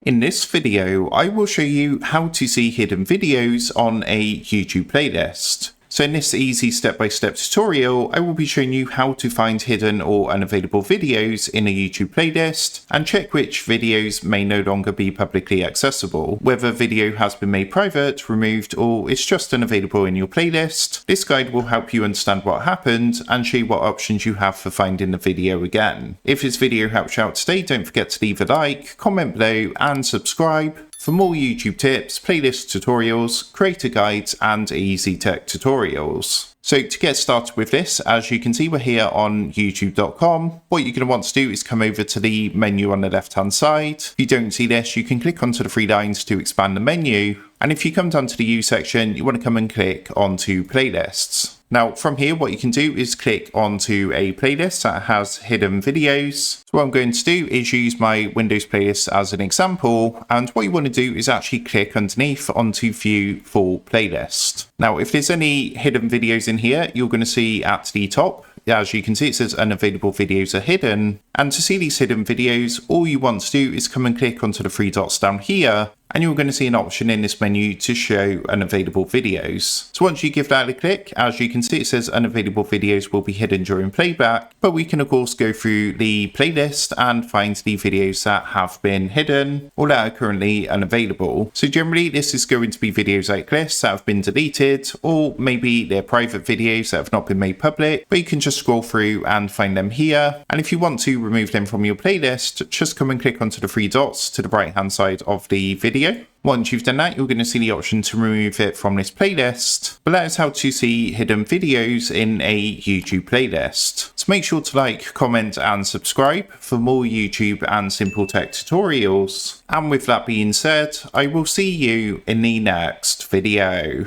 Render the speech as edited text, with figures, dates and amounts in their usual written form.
In this video, I will show you how to see hidden videos on a YouTube playlist. So in this easy step-by-step tutorial, I will be showing you how to find hidden or unavailable videos in a YouTube playlist and check which videos may no longer be publicly accessible, whether a video has been made private, removed, or is just unavailable in your playlist. This guide will help you understand what happened and show you what options you have for finding the video again. If this video helps you out today, don't forget to leave a like, comment below, and subscribe for more YouTube tips, playlist tutorials, creator guides, and easy tech tutorials. So to get started with this, as you can see, we're here on youtube.com. What you're going to want to do is come over to the menu on the left-hand side. If you don't see this, you can click onto the three lines to expand the menu. And if you come down to the U section, you want to come and click onto playlists. Now from here, what you can do is click onto a playlist that has hidden videos. So what I'm going to do is use my Windows playlist as an example. And what you want to do is actually click underneath onto view full playlist. Now, if there's any hidden videos in here, you're going to see at the top, as you can see, it says unavailable videos are hidden. And to see these hidden videos, all you want to do is come and click onto the three dots down here. And you're going to see an option in this menu to show unavailable videos. So once you give that a click, as you can see, it says unavailable videos will be hidden during playback, but we can of course go through the playlist and find the videos that have been hidden or that are currently unavailable. So generally this is going to be videos like this that have been deleted, or maybe they're private videos that have not been made public, but you can just scroll through and find them here. And if you want to remove them from your playlist, just come and click onto the three dots to the right hand side of the video. Once you've done that, you're going to see the option to remove it from this playlist. But that is how to see hidden videos in a YouTube playlist. So make sure to like, comment, and subscribe for more YouTube and simple tech tutorials. And with that being said, I will see you in the next video.